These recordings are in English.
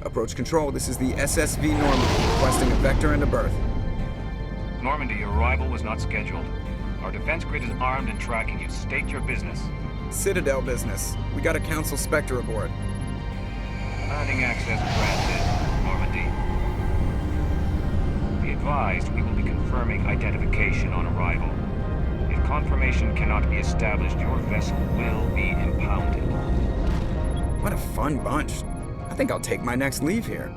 Approach control, this is the SSV Normandy, requesting a vector and a berth. Normandy, your arrival was not scheduled. Our defense grid is armed and tracking you. State your business. Citadel business. We got a Council Spectre aboard. Landing access granted, Normandy. Be advised, we will be confirming identification on arrival. If confirmation cannot be established, your vessel will be impounded. What a fun bunch. I think I'll take my next leave here.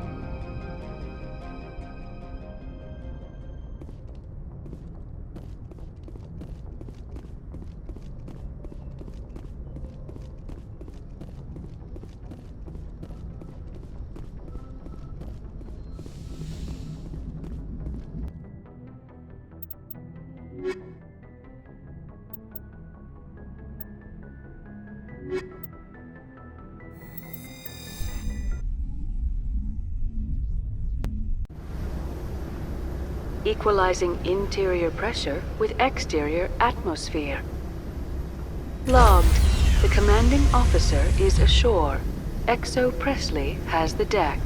Equalizing interior pressure with exterior atmosphere. Logged. The commanding officer is ashore. XO Presley has the deck.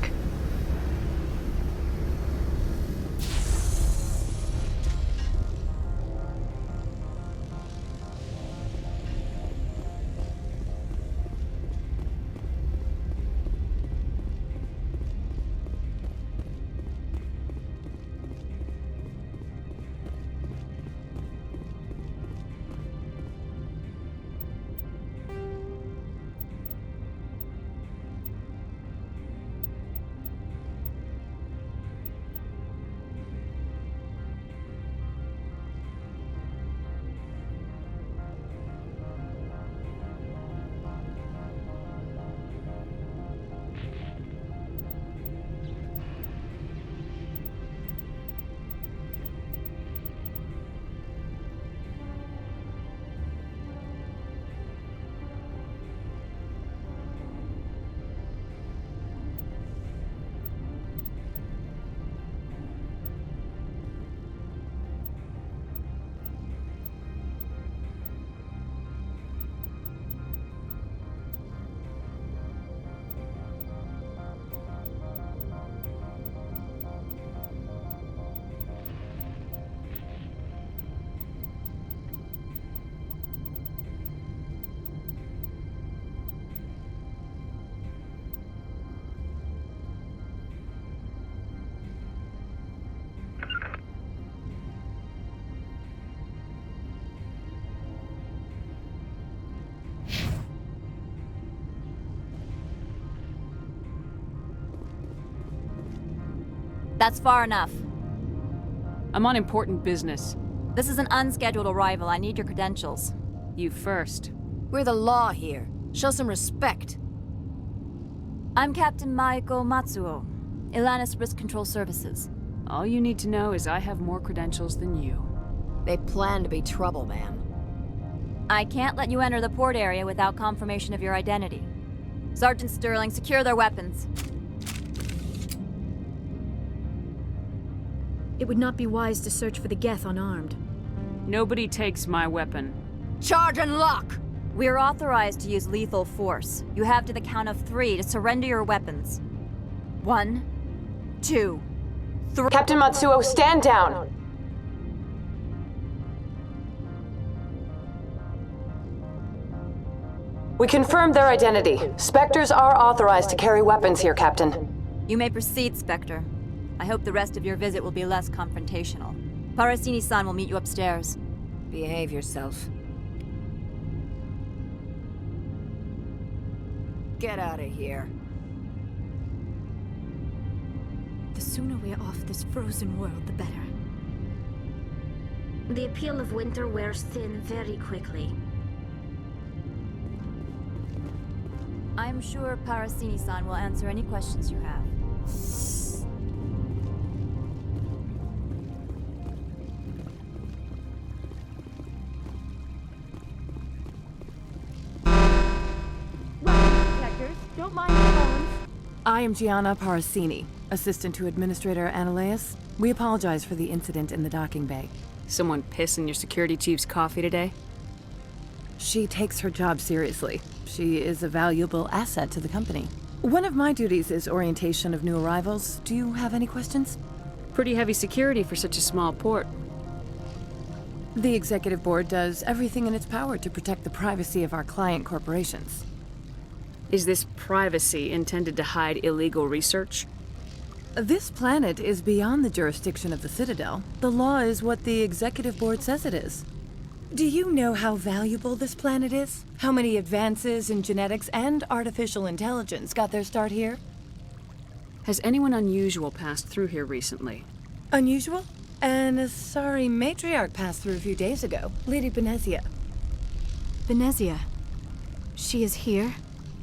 That's far enough. I'm on important business. This is an unscheduled arrival. I need your credentials. You first. We're the law here. Show some respect. I'm Captain Maiko Matsuo, Ilanis Risk Control Services. All you need to know is I have more credentials than you. They plan to be trouble, ma'am. I can't let you enter the port area without confirmation of your identity. Sergeant Sterling, secure their weapons. It would not be wise to search for the Geth unarmed. Nobody takes my weapon. Charge and lock! We're authorized to use lethal force. You have to the count of 3 to surrender your weapons. 1, 2, 3. Captain Matsuo, stand down! We confirmed their identity. Spectres are authorized to carry weapons here, Captain. You may proceed, Spectre. I hope the rest of your visit will be less confrontational. Parasini-san will meet you upstairs. Behave yourself. Get out of here. The sooner we're off this frozen world, the better. The appeal of winter wears thin very quickly. I'm sure Parasini-san will answer any questions you have. don't mind the phone. I am Gianna Parasini, assistant to Administrator Ananias. We apologize for the incident in the docking bay. Someone piss in your security chief's coffee today? She takes her job seriously. She is a valuable asset to the company. One of my duties is orientation of new arrivals. Do you have any questions? Pretty heavy security for such a small port. The Executive Board does everything in its power to protect the privacy of our client corporations. Is this privacy intended to hide illegal research? This planet is beyond the jurisdiction of the Citadel. The law is what the Executive Board says it is. Do you know how valuable this planet is? How many advances in genetics and artificial intelligence got their start here? Has anyone unusual passed through here recently? Unusual? And a sorry matriarch passed through a few days ago, Lady Benezia. Benezia. She is here?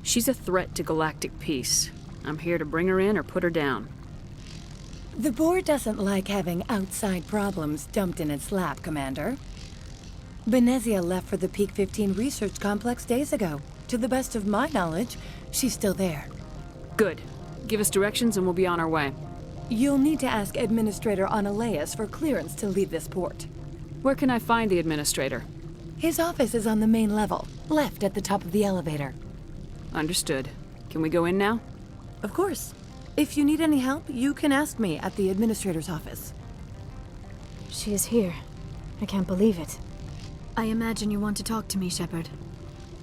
She's a threat to galactic peace. I'm here to bring her in or put her down. The board doesn't like having outside problems dumped in its lap, Commander. Benezia left for the Peak 15 research complex days ago. To the best of my knowledge, she's still there. Good. Give us directions and we'll be on our way. You'll need to ask Administrator Ananias for clearance to leave this port. Where can I find the Administrator? His office is on the main level, left at the top of the elevator. Understood. Can we go in now? Of course. If you need any help, you can ask me at the Administrator's office. She is here. I can't believe it. I imagine you want to talk to me, Shepard.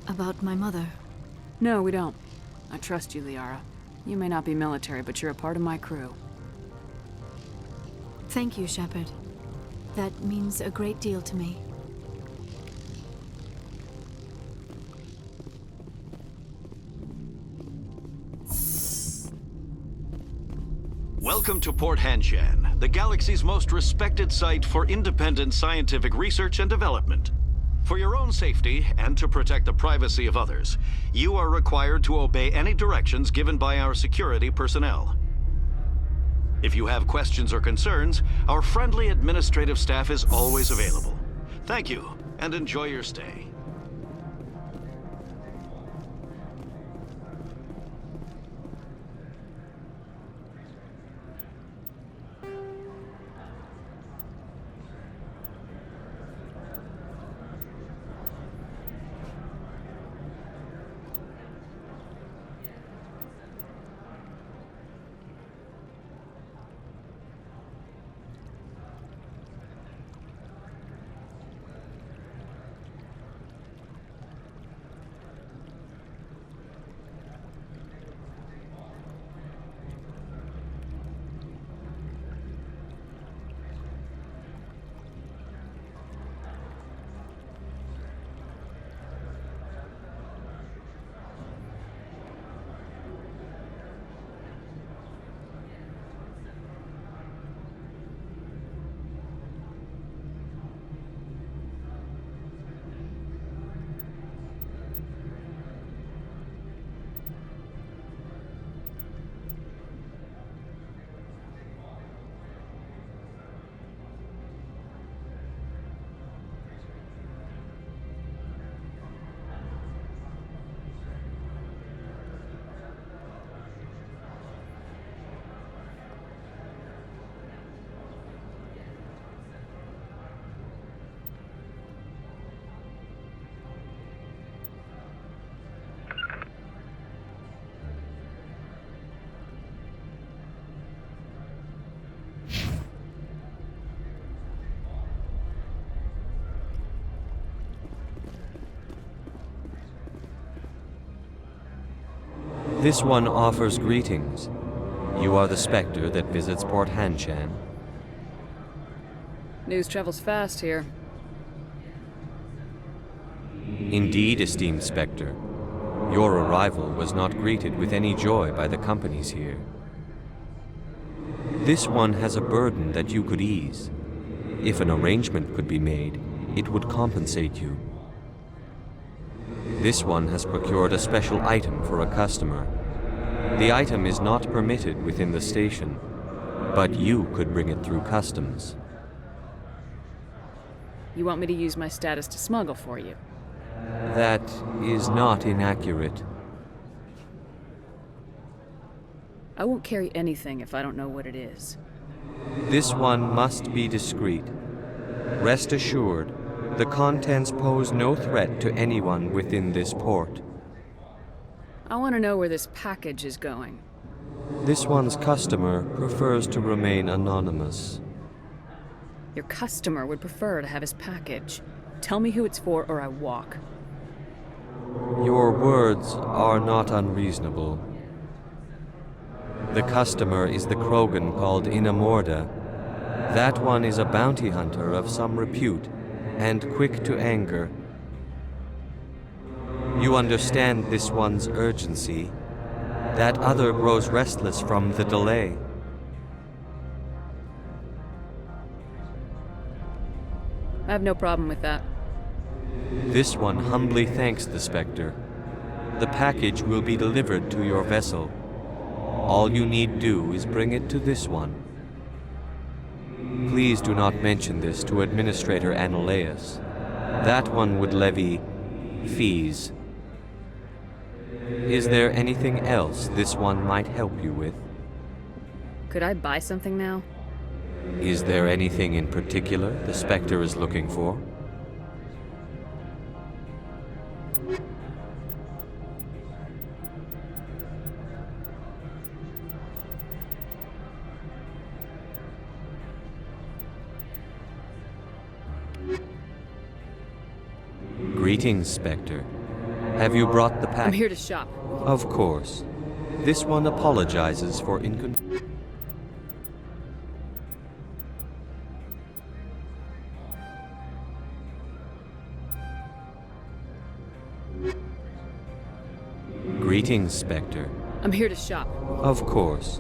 About my mother. No, we don't. I trust you, Liara. You may not be military, but you're a part of my crew. Thank you, Shepard. That means a great deal to me. Welcome to Port Hanshan, the galaxy's most respected site for independent scientific research and development. For your own safety and to protect the privacy of others, you are required to obey any directions given by our security personnel. If you have questions or concerns, our friendly administrative staff is always available. Thank you, and enjoy your stay. This one offers greetings. You are the Spectre that visits Port Hanshan. News travels fast here. Indeed, esteemed Spectre. Your arrival was not greeted with any joy by the companies here. This one has a burden that you could ease. If an arrangement could be made, it would compensate you. This one has procured a special item for a customer. The item is not permitted within the station, but you could bring it through customs. You want me to use my status to smuggle for you? That is not inaccurate. I won't carry anything if I don't know what it is. This one must be discreet. Rest assured, the contents pose no threat to anyone within this port. I want to know where this package is going. This one's customer prefers to remain anonymous. Your customer would prefer to have his package. Tell me who it's for or I walk. Your words are not unreasonable. The customer is the Krogan called Inamorda. That one is a bounty hunter of some repute, and quick to anger. You understand this one's urgency. That other grows restless from the delay. I have no problem with that. This one humbly thanks the Spectre. The package will be delivered to your vessel. All you need do is bring it to this one. Please do not mention this to Administrator Analeus. That one would levy fees. Is there anything else this one might help you with? Could I buy something now? Is there anything in particular the Spectre is looking for? Greetings, Spectre. Have you brought the pack? I'm here to shop. Of course. This one apologizes for Greetings, Spectre. I'm here to shop. Of course.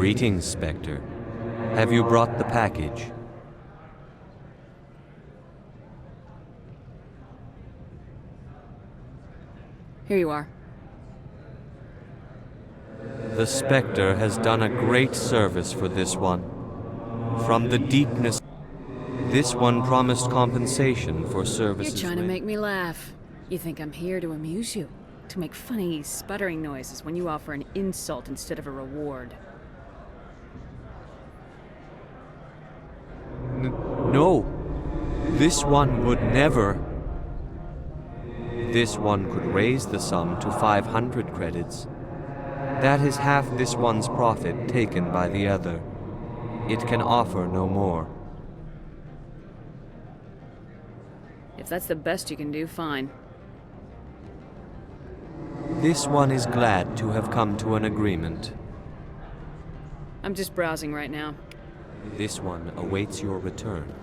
Greetings, Spectre. Have you brought the package? Here you are. The Spectre has done a great service for this one. From the deepness, this one promised compensation for services. You're trying to make me laugh. You think I'm here to amuse you? To make funny, sputtering noises when you offer an insult instead of a reward. No. This one would never. This one could raise the sum to 500 credits. That is half this one's profit taken by the other. It can offer no more. If that's the best you can do, fine. This one is glad to have come to an agreement. I'm just browsing right now. This one awaits your return.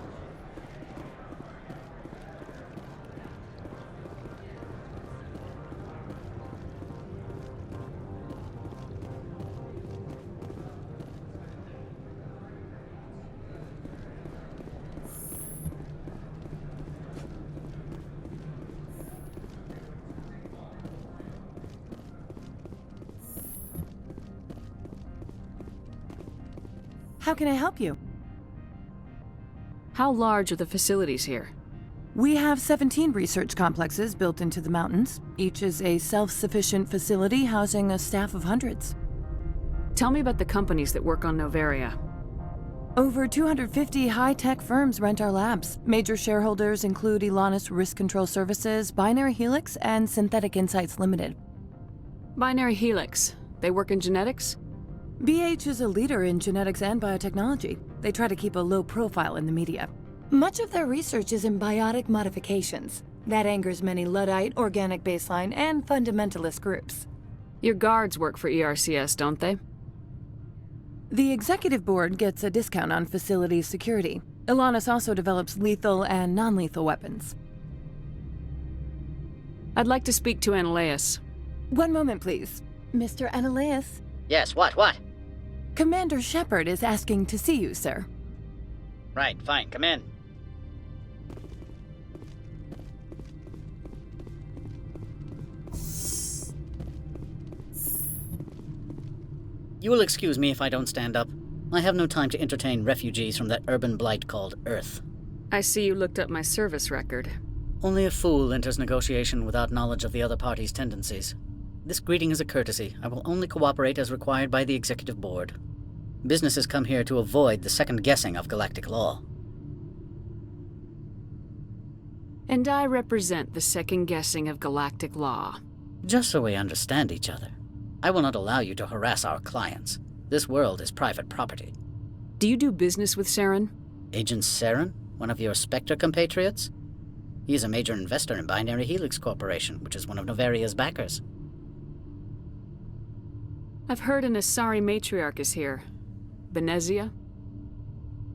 How can I help you? How large are the facilities here? We have 17 research complexes built into the mountains. Each is a self-sufficient facility housing a staff of hundreds. Tell me about the companies that work on Noveria. Over 250 high-tech firms rent our labs. Major shareholders include Elanus Risk Control Services, Binary Helix, and Synthetic Insights Limited. Binary Helix. They work in genetics? BH is a leader in genetics and biotechnology. They try to keep a low profile in the media. Much of their research is in biotic modifications. That angers many Luddite, organic baseline, and fundamentalist groups. Your guards work for ERCS, don't they? The executive board gets a discount on facility security. Elanus also develops lethal and non-lethal weapons. I'd like to speak to Analeas. One moment, please. Mr. Analeas? Yes, what? Commander Shepard is asking to see you, sir. Right, fine, come in. You will excuse me if I don't stand up. I have no time to entertain refugees from that urban blight called Earth. I see you looked up my service record. Only a fool enters negotiation without knowledge of the other party's tendencies. This greeting is a courtesy. I will only cooperate as required by the executive board. Businesses come here to avoid the second guessing of galactic law. And I represent the second guessing of galactic law. Just so we understand each other. I will not allow you to harass our clients. This world is private property. Do you do business with Saren? Agent Saren? One of your Spectre compatriots? He is a major investor in Binary Helix Corporation, which is one of Noveria's backers. I've heard an Asari matriarch is here. Benezia?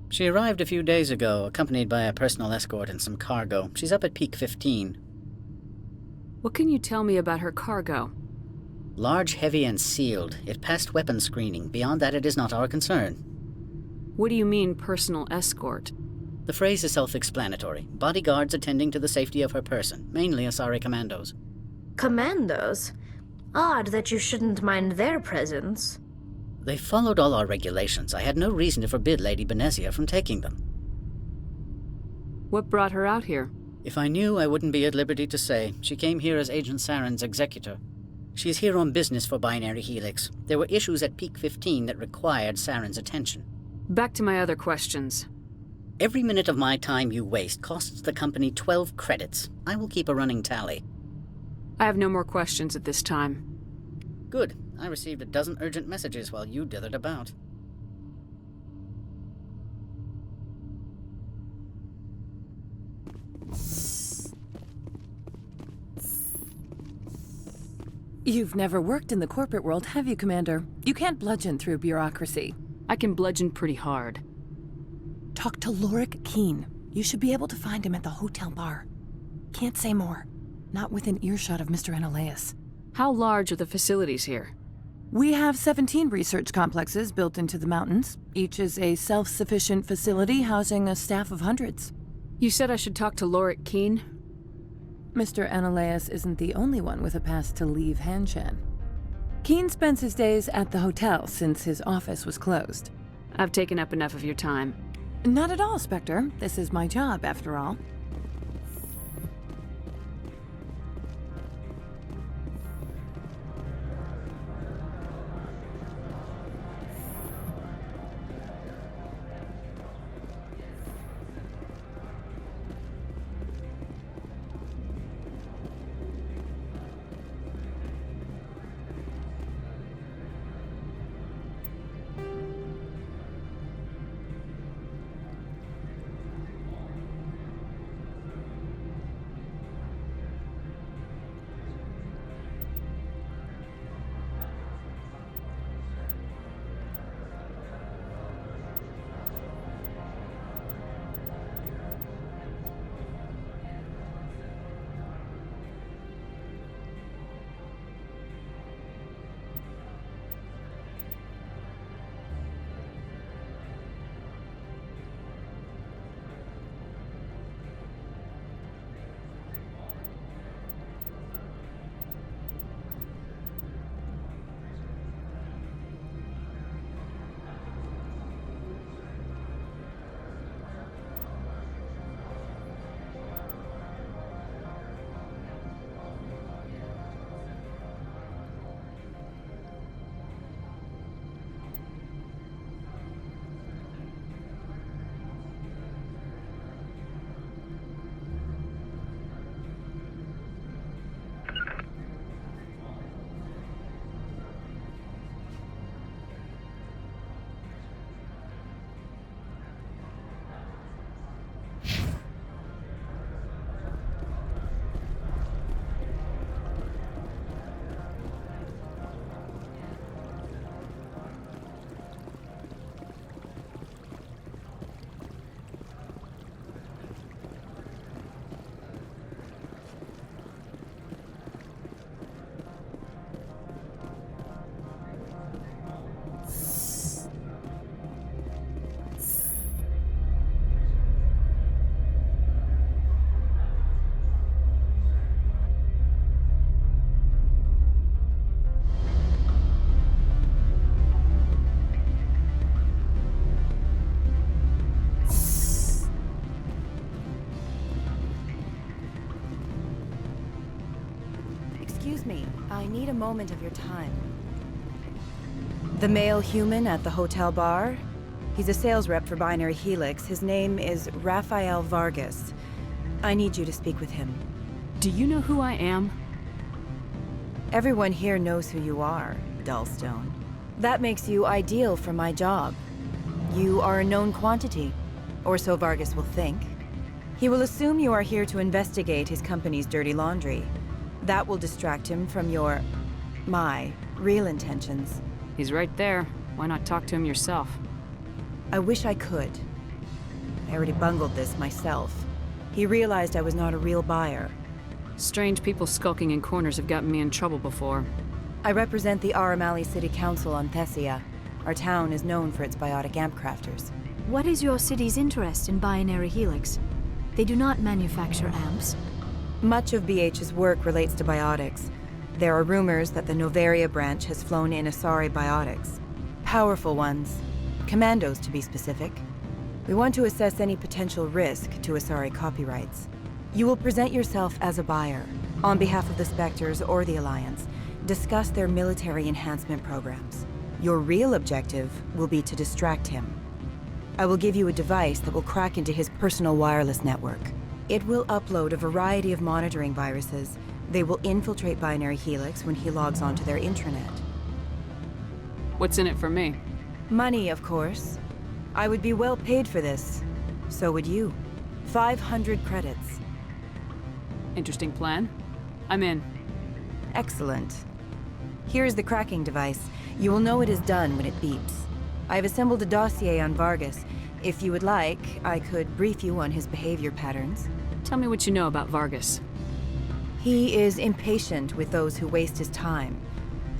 She arrived a few days ago, accompanied by a personal escort and some cargo. She's up at Peak 15. What can you tell me about her cargo? Large, heavy, and sealed. It passed weapons screening. Beyond that, it is not our concern. What do you mean, personal escort? The phrase is self-explanatory. Bodyguards attending to the safety of her person, mainly Asari commandos. Commandos? Odd that you shouldn't mind their presence. They followed all our regulations. I had no reason to forbid Lady Benezia from taking them. What brought her out here? If I knew, I wouldn't be at liberty to say. She came here as Agent Saren's executor. She's here on business for Binary Helix. There were issues at Peak 15 that required Saren's attention. Back to my other questions. Every minute of my time you waste costs the company 12 credits. I will keep a running tally. I have no more questions at this time. Good. I received a dozen urgent messages while you dithered about. You've never worked in the corporate world, have you, Commander? You can't bludgeon through bureaucracy. I can bludgeon pretty hard. Talk to Lorik Keene. You should be able to find him at the hotel bar. Can't say more. Not within earshot of Mr. Analeas. How large are the facilities here? We have 17 research complexes built into the mountains. Each is a self-sufficient facility housing a staff of hundreds. You said I should talk to Lorik Keene? Mr. Ananias isn't the only one with a pass to leave Hanshan. Keen spends his days at the hotel since his office was closed. I've taken up enough of your time. Not at all, Spectre. This is my job, after all. Excuse me, I need a moment of your time. The male human at the hotel bar? He's a sales rep for Binary Helix. His name is Rafael Vargas. I need you to speak with him. Do you know who I am? Everyone here knows who you are, Dullstone. That makes you ideal for my job. You are a known quantity, or so Vargas will think. He will assume you are here to investigate his company's dirty laundry. That will distract him from my real intentions. He's right there. Why not talk to him yourself? I wish I could. I already bungled this myself. He realized I was not a real buyer. Strange people skulking in corners have gotten me in trouble before. I represent the Aramali City Council on Thessia. Our town is known for its biotic amp crafters. What is your city's interest in Binary Helix? They do not manufacture amps. Much of BH's work relates to biotics. There are rumors that the Noveria branch has flown in Asari biotics. Powerful ones. Commandos, to be specific. We want to assess any potential risk to Asari copyrights. You will present yourself as a buyer, on behalf of the Spectres or the Alliance. Discuss their military enhancement programs. Your real objective will be to distract him. I will give you a device that will crack into his personal wireless network. It will upload a variety of monitoring viruses. They will infiltrate Binary Helix when he logs onto their intranet. What's in it for me? Money, of course. I would be well paid for this. So would you. 500 credits. Interesting plan. I'm in. Excellent. Here is the cracking device. You will know it is done when it beeps. I have assembled a dossier on Vargas. If you would like, I could brief you on his behavior patterns. Tell me what you know about Vargas. He is impatient with those who waste his time.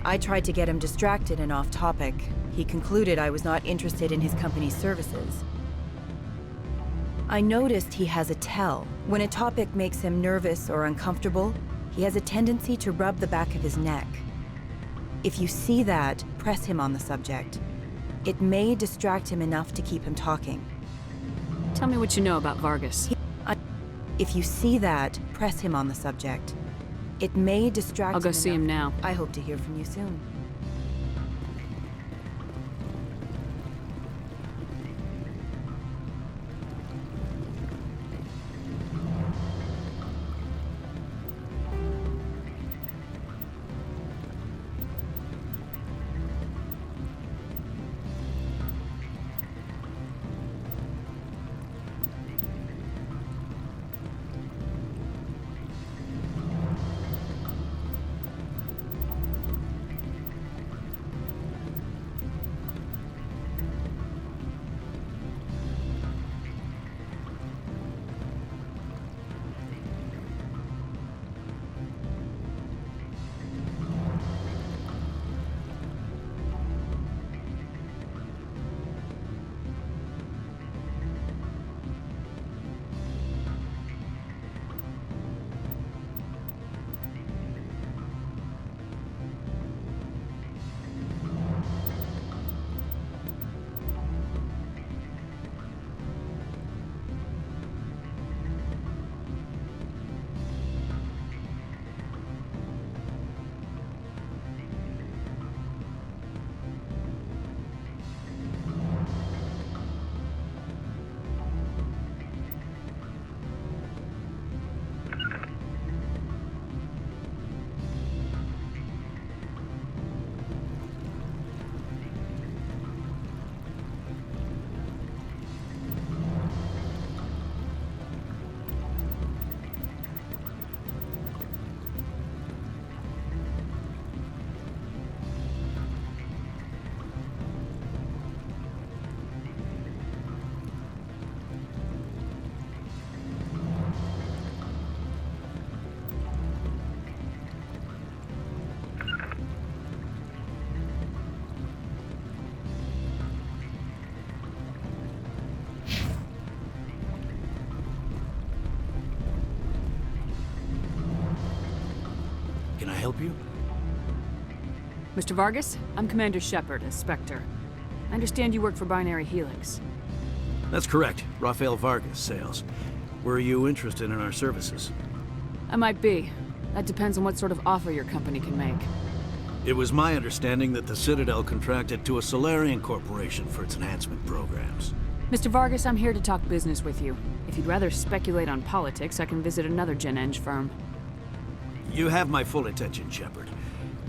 I tried to get him distracted and off topic. He concluded I was not interested in his company's services. I noticed he has a tell. When a topic makes him nervous or uncomfortable, he has a tendency to rub the back of his neck. If you see that, press him on the subject. It may distract him enough to keep him talking. Tell me what you know about Vargas. If you see that, press him on the subject. It may distract him. I'll go see him now. I hope to hear from you soon. Can I help you? Mr. Vargas, I'm Commander Shepard, a Spectre. I understand you work for Binary Helix. That's correct. Rafael Vargas, sales. Were you interested in our services? I might be. That depends on what sort of offer your company can make. It was my understanding that the Citadel contracted to a Solarian corporation for its enhancement programs. Mr. Vargas, I'm here to talk business with you. If you'd rather speculate on politics, I can visit another Gen Eng firm. You have my full attention, Shepard.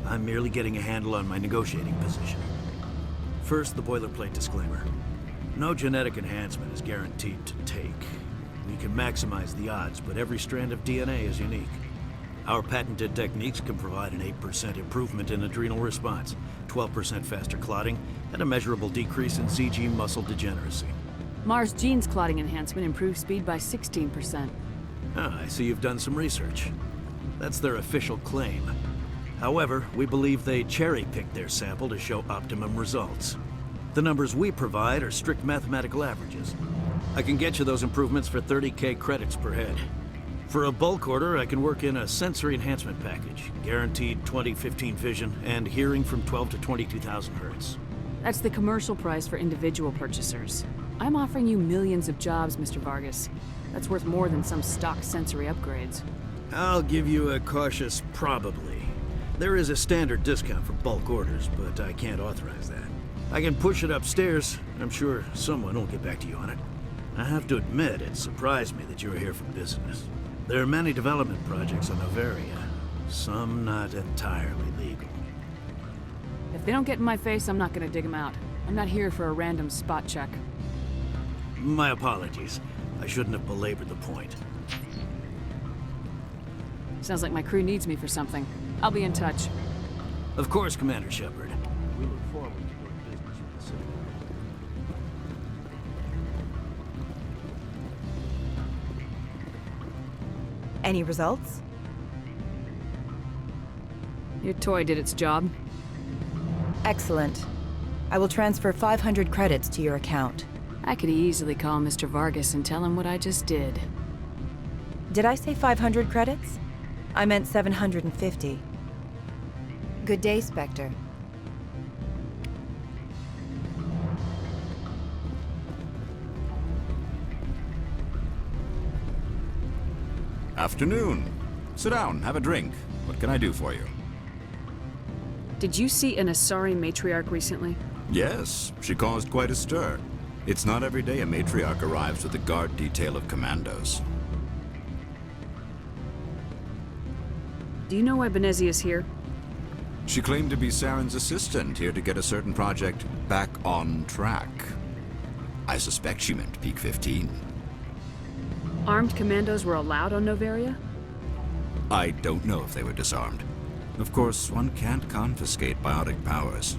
I'm merely getting a handle on my negotiating position. First, the boilerplate disclaimer. No genetic enhancement is guaranteed to take. We can maximize the odds, but every strand of DNA is unique. Our patented techniques can provide an 8% improvement in adrenal response, 12% faster clotting, and a measurable decrease in CG muscle degeneracy. Mars Gene's clotting enhancement improves speed by 16%. Ah, I see you've done some research. That's their official claim. However, we believe they cherry-picked their sample to show optimum results. The numbers we provide are strict mathematical averages. I can get you those improvements for 30K credits per head. For a bulk order, I can work in a sensory enhancement package, guaranteed 20/15 vision, and hearing from 12 to 22,000 hertz. That's the commercial price for individual purchasers. I'm offering you millions of jobs, Mr. Vargas. That's worth more than some stock sensory upgrades. I'll give you a cautious probably. There is a standard discount for bulk orders, but I can't authorize that. I can push it upstairs. I'm sure someone will get back to you on it. I have to admit, it surprised me that you're here for business. There are many development projects on Noveria, some not entirely legal. If they don't get in my face, I'm not gonna dig them out. I'm not here for a random spot check. My apologies. I shouldn't have belabored the point. Sounds like my crew needs me for something. I'll be in touch. Of course, Commander Shepard. We look forward to doing business with the Citadel. Any results? Your toy did its job. Excellent. I will transfer 500 credits to your account. I could easily call Mr. Vargas and tell him what I just did. Did I say 500 credits? I meant 750. Good day, Spectre. Afternoon. Sit down, have a drink. What can I do for you? Did you see an Asari matriarch recently? Yes, she caused quite a stir. It's not every day a matriarch arrives with a guard detail of commandos. Do you know why Benezia is here? She claimed to be Saren's assistant, here to get a certain project back on track. I suspect she meant Peak 15. Armed commandos were allowed on Noveria? I don't know if they were disarmed. Of course, one can't confiscate biotic powers.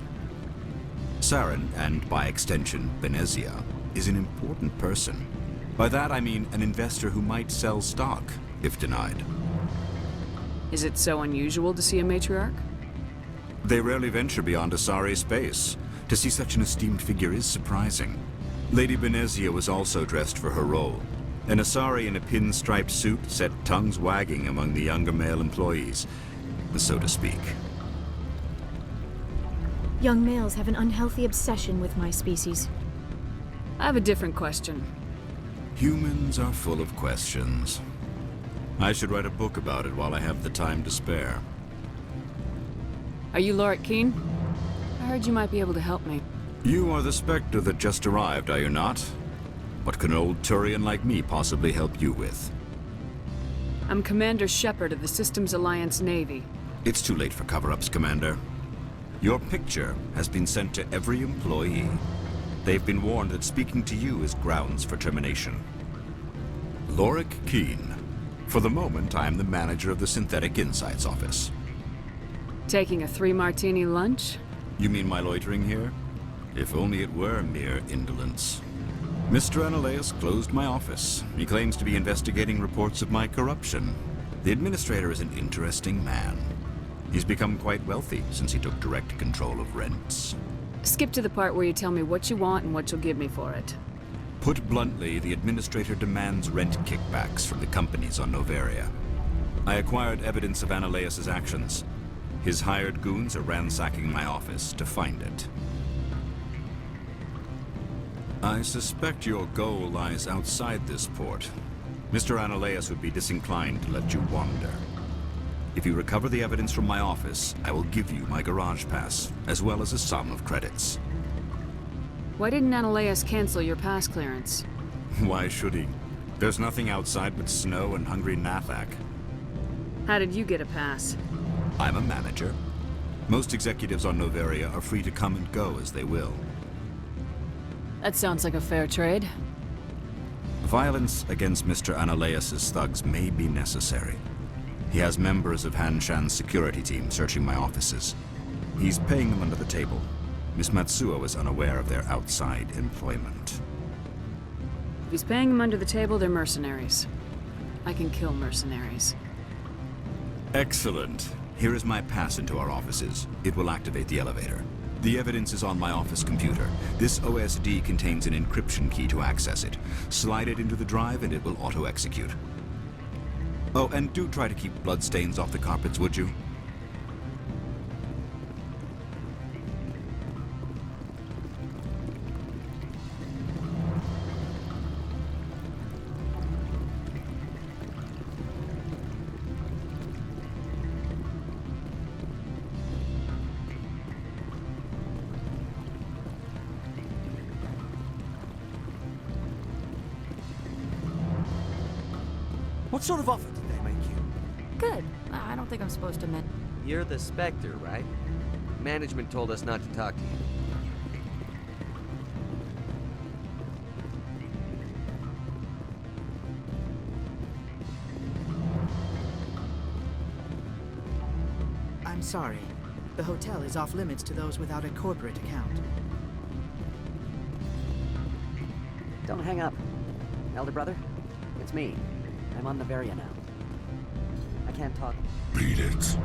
Saren, and by extension, Benezia, is an important person. By that I mean an investor who might sell stock, if denied. Is it so unusual to see a matriarch? They rarely venture beyond Asari space. To see such an esteemed figure is surprising. Lady Benezia was also dressed for her role. An Asari in a pinstriped suit set tongues wagging among the younger male employees, so to speak. Young males have an unhealthy obsession with my species. I have a different question. Humans are full of questions. I should write a book about it while I have the time to spare. Are you Lorik Keen? I heard you might be able to help me. You are the Spectre that just arrived, are you not? What can an old Turian like me possibly help you with? I'm Commander Shepard of the Systems Alliance Navy. It's too late for cover-ups, Commander. Your picture has been sent to every employee. They've been warned that speaking to you is grounds for termination. Lorik Keen. For the moment, I am the manager of the Synthetic Insights Office. Taking a 3-martini lunch? You mean my loitering here? If only it were mere indolence. Mr. Analeus closed my office. He claims to be investigating reports of my corruption. The administrator is an interesting man. He's become quite wealthy since he took direct control of rents. Skip to the part where you tell me what you want and what you'll give me for it. Put bluntly, the administrator demands rent kickbacks from the companies on Noveria. I acquired evidence of Analeus' actions. His hired goons are ransacking my office to find it. I suspect your goal lies outside this port. Mr. Analeus would be disinclined to let you wander. If you recover the evidence from my office, I will give you my garage pass, as well as a sum of credits. Why didn't Analeus cancel your pass clearance? Why should he? There's nothing outside but snow and hungry Nathak. How did you get a pass? I'm a manager. Most executives on Noveria are free to come and go as they will. That sounds like a fair trade. Violence against Mr. Analeus' thugs may be necessary. He has members of Hanshan's security team searching my offices. He's paying them under the table. Miss Matsuo is unaware of their outside employment. If he's paying them under the table, they're mercenaries. I can kill mercenaries. Excellent. Here is my pass into our offices. It will activate the elevator. The evidence is on my office computer. This OSD contains an encryption key to access it. Slide it into the drive and it will auto-execute. Oh, and do try to keep bloodstains off the carpets, would you? What sort of offer did they make you? Good. I don't think I'm supposed to admit. You're the Spectre, right? Management told us not to talk to you. I'm sorry. The hotel is off limits to those without a corporate account. Don't hang up. Elder brother, it's me. I'm on Noveria now. I can't talk. Beat it.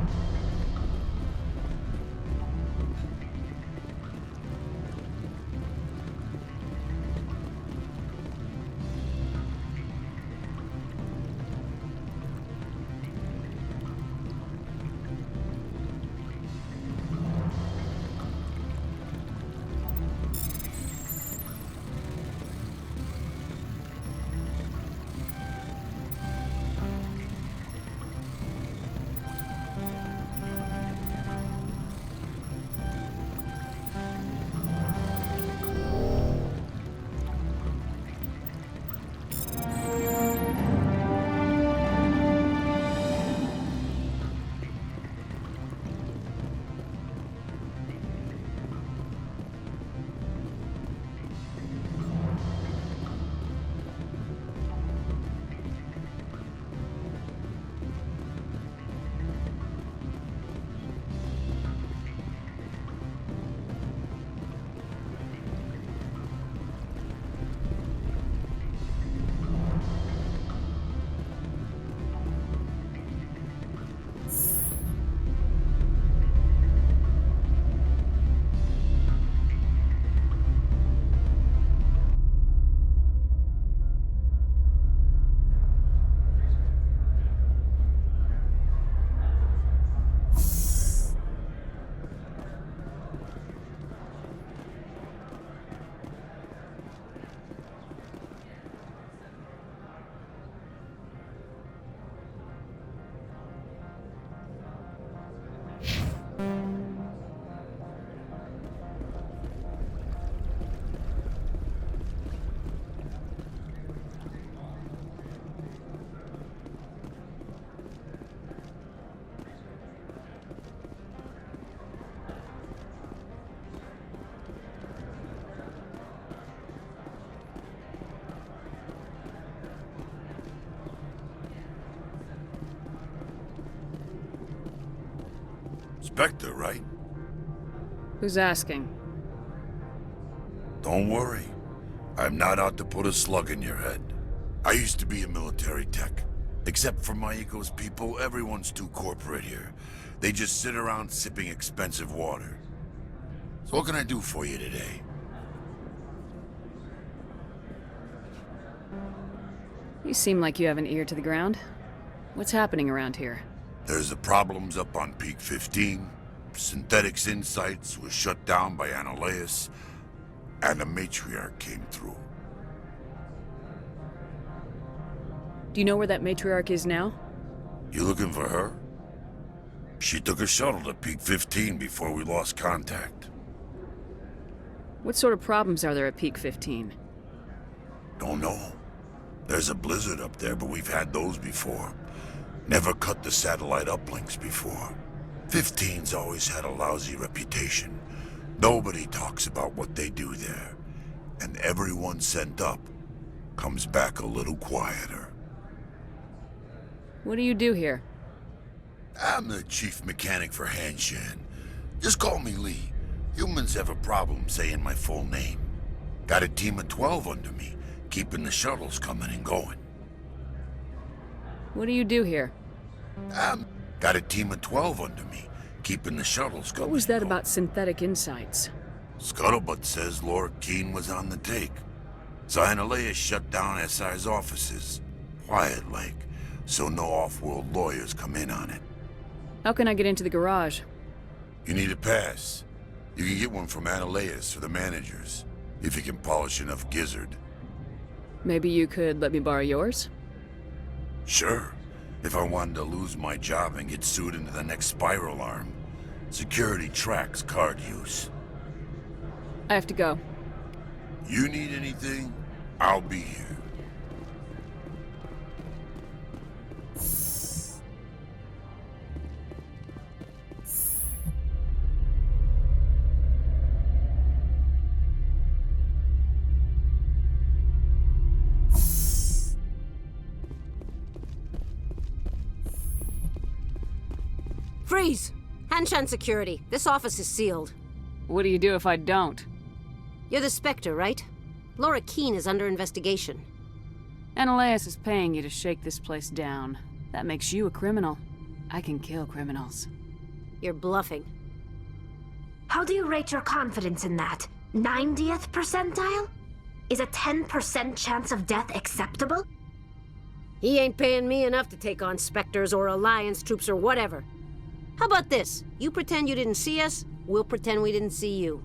Spectre, right? Who's asking? Don't worry. I'm not out to put a slug in your head. I used to be a military tech. Except for my eco's people, everyone's too corporate here. They just sit around sipping expensive water. So what can I do for you today? You seem like you have an ear to the ground. What's happening around here? There's the problems up on Peak 15. Synthetics Insights was shut down by Analeus. And the matriarch came through. Do you know where that matriarch is now? You looking for her? She took a shuttle to Peak 15 before we lost contact. What sort of problems are there at Peak 15? Don't know. There's a blizzard up there, but we've had those before. Never cut the satellite uplinks before. 15's always had a lousy reputation. Nobody talks about what they do there. And everyone sent up comes back a little quieter. What do you do here? I'm the chief mechanic for Hanshan. Just call me Lee. Humans have a problem saying my full name. Got a team of 12 under me, keeping the shuttles coming and going. What do you do here? Got a team of 12 under me, keeping the shuttles coming. What was that about Synthetic Insights? Scuttlebutt says Laura Keene was on the take. So Analeus shut down SI's offices. Quiet-like, so no off-world lawyers come in on it. How can I get into the garage? You need a pass. You can get one from Analeus or the managers, if you can polish enough gizzard. Maybe you could let me borrow yours? Sure. If I wanted to lose my job and get sued into the next spiral arm. Security tracks card use. I have to go. You need anything? I'll be here. Freeze! Hanshan security. This office is sealed. What do you do if I don't? You're the Spectre, right? Laura Keene is under investigation. Analeus is paying you to shake this place down. That makes you a criminal. I can kill criminals. You're bluffing. How do you rate your confidence in that? 90th percentile? Is a 10% chance of death acceptable? He ain't paying me enough to take on Spectres or Alliance troops or whatever. How about this? You pretend you didn't see us, we'll pretend we didn't see you.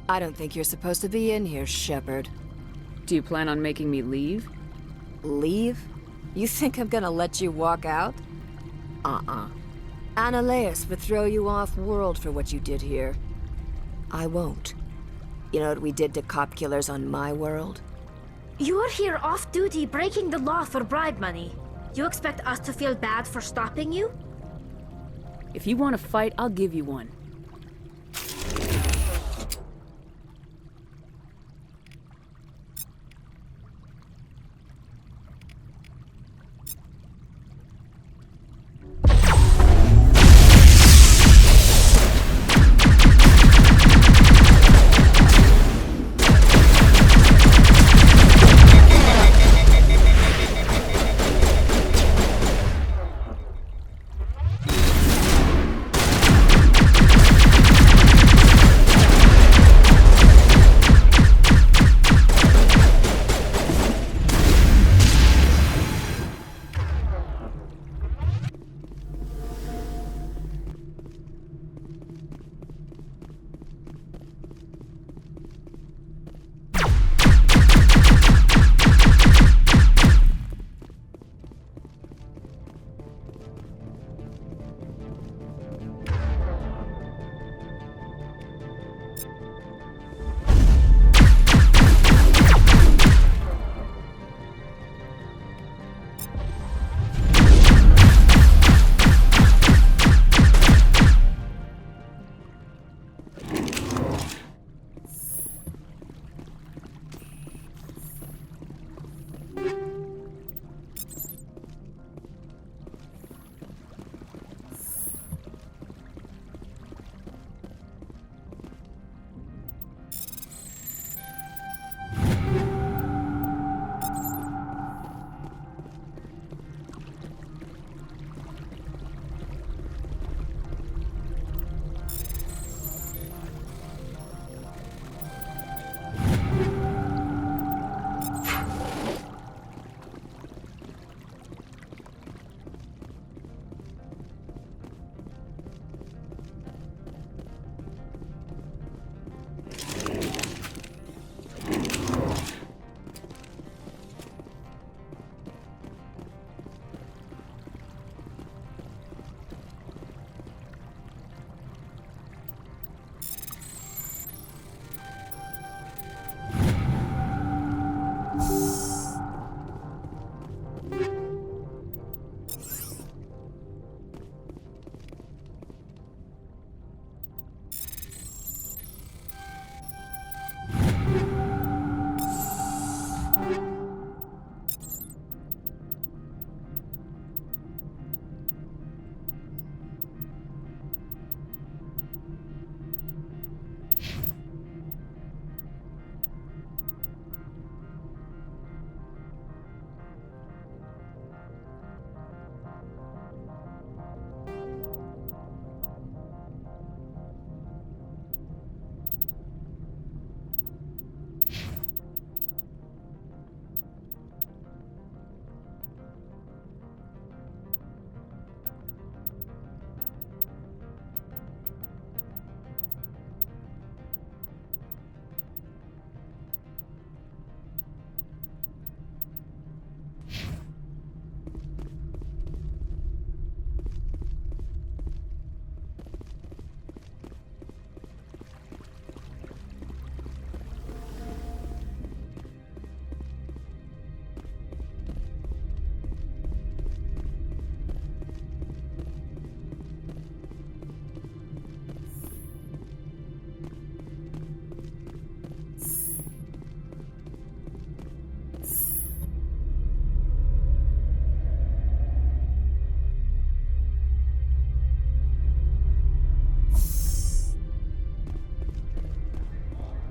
I don't think you're supposed to be in here, Shepard. Do you plan on making me leave? Leave? You think I'm gonna let you walk out? Ananias would throw you off-world for what you did here. I won't. You know what we did to cop killers on my world? You're here off-duty breaking the law for bribe money. You expect us to feel bad for stopping you? If you want to fight, I'll give you one.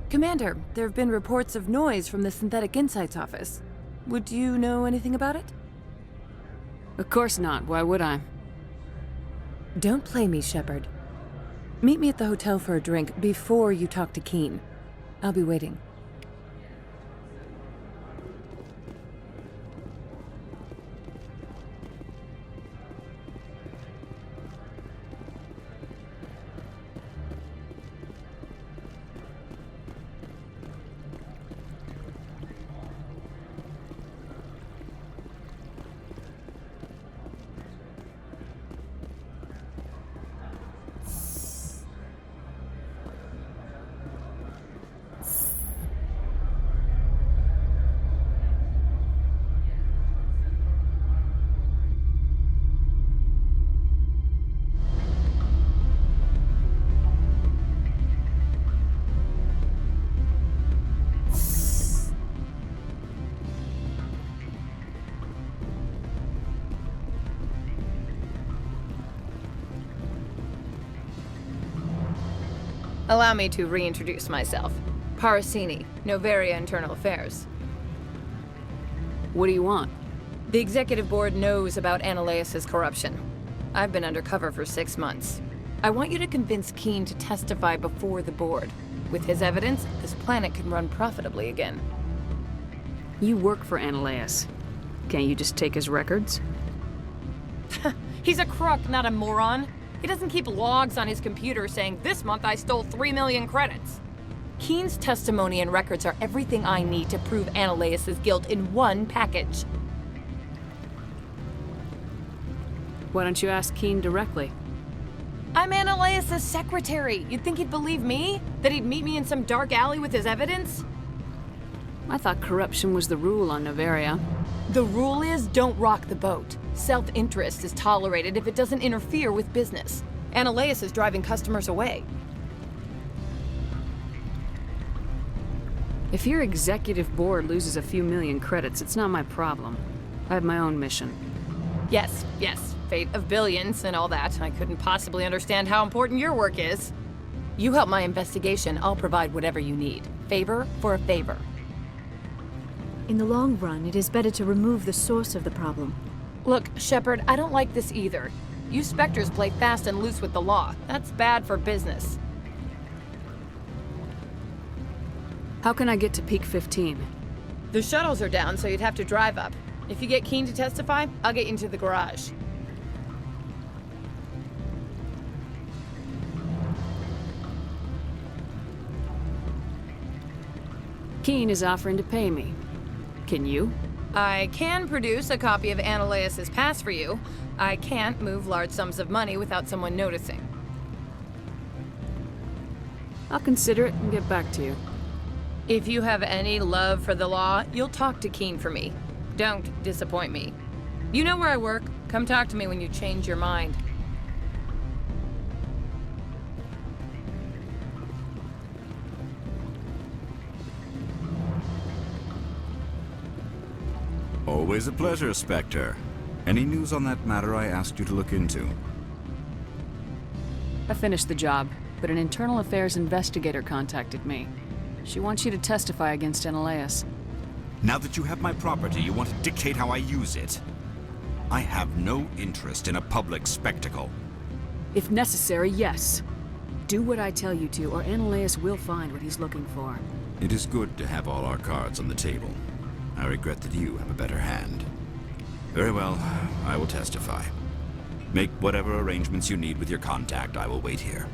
Commander, there have been reports of noise from the Synthetic Insights office. Would you know anything about it? Of course not. Why would I? Don't play me, Shepard. Meet me at the hotel for a drink before you talk to Keen. I'll be waiting. Allow me to reintroduce myself. Parasini, Noveria Internal Affairs. What do you want? The Executive Board knows about Analeus' corruption. I've been undercover for 6 months. I want you to convince Keen to testify before the Board. With his evidence, this planet can run profitably again. You work for Analeus. Can't you just take his records? He's a crook, not a moron. He doesn't keep logs on his computer saying, "This month I stole 3 million credits." Keen's testimony and records are everything I need to prove Analeus' guilt in one package. Why don't you ask Keen directly? I'm Analeus' secretary. You'd think he'd believe me? That he'd meet me in some dark alley with his evidence? I thought corruption was the rule on Noveria. The rule is, don't rock the boat. Self-interest is tolerated if it doesn't interfere with business. Analeus is driving customers away. If your executive board loses a few million credits, it's not my problem. I have my own mission. Yes, fate of billions and all that. I couldn't possibly understand how important your work is. You help my investigation, I'll provide whatever you need. Favor for a favor. In the long run, it is better to remove the source of the problem. Look, Shepard, I don't like this either. You Spectres play fast and loose with the law. That's bad for business. How can I get to Peak 15? The shuttles are down, so you'd have to drive up. If you get Keen to testify, I'll get you into the garage. Keen is offering to pay me. Can you? I can produce a copy of Analeus' pass for you. I can't move large sums of money without someone noticing. I'll consider it and get back to you. If you have any love for the law, you'll talk to Keen for me. Don't disappoint me. You know where I work. Come talk to me when you change your mind. Always a pleasure, Spectre. Any news on that matter I asked you to look into? I finished the job, but an internal affairs investigator contacted me. She wants you to testify against Analeus. Now that you have my property, you want to dictate how I use it? I have no interest in a public spectacle. If necessary, yes. Do what I tell you to, or Analeus will find what he's looking for. It is good to have all our cards on the table. I regret that you have a better hand. Very well, I will testify. Make whatever arrangements you need with your contact. I will wait here.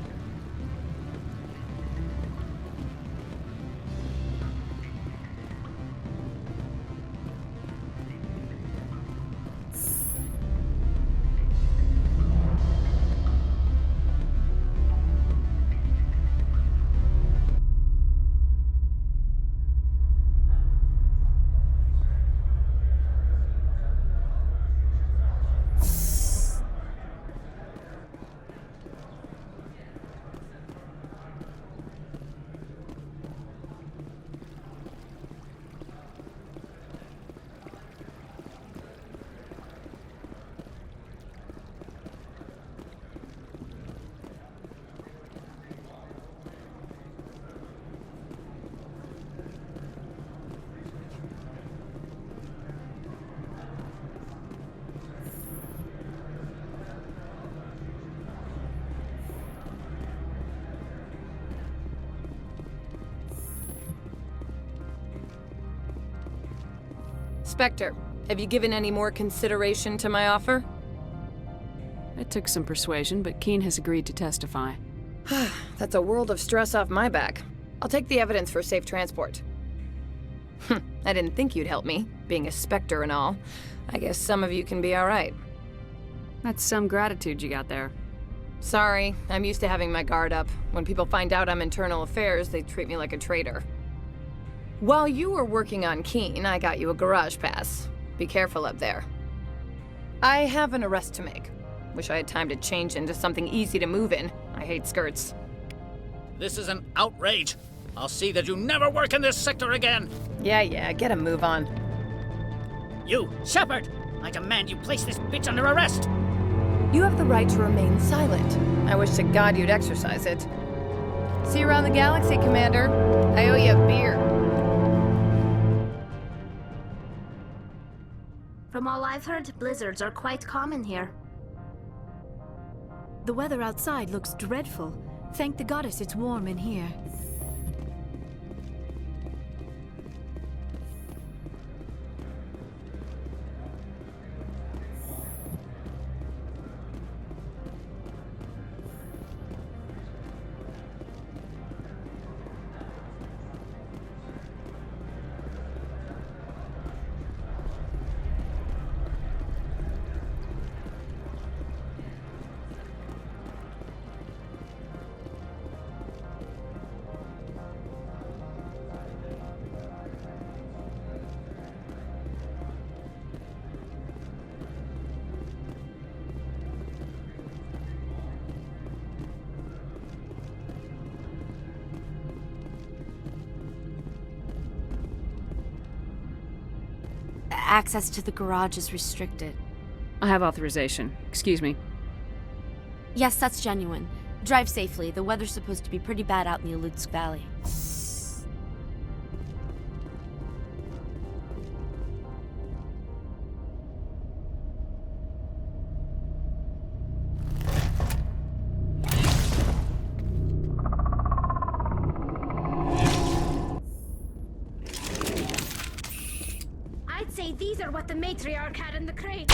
Spectre, have you given any more consideration to my offer? It took some persuasion, but Keen has agreed to testify. That's a world of stress off my back. I'll take the evidence for safe transport. I didn't think you'd help me, being a Spectre and all. I guess some of you can be alright. That's some gratitude you got there. Sorry, I'm used to having my guard up. When people find out I'm internal affairs, they treat me like a traitor. While you were working on Keen, I got you a garage pass. Be careful up there. I have an arrest to make. Wish I had time to change into something easy to move in. I hate skirts. This is an outrage. I'll see that you never work in this sector again. Yeah, get a move on. You, Shepard! I demand you place this bitch under arrest! You have the right to remain silent. I wish to God you'd exercise it. See you around the galaxy, Commander. I owe you a beer. From all I've heard, blizzards are quite common here. The weather outside looks dreadful. Thank the goddess it's warm in here. Access to the garage is restricted. I have authorization. Excuse me. Yes, that's genuine. Drive safely. The weather's supposed to be pretty bad out in the Alutsk Valley. I'd say these are what the matriarch had in the crate.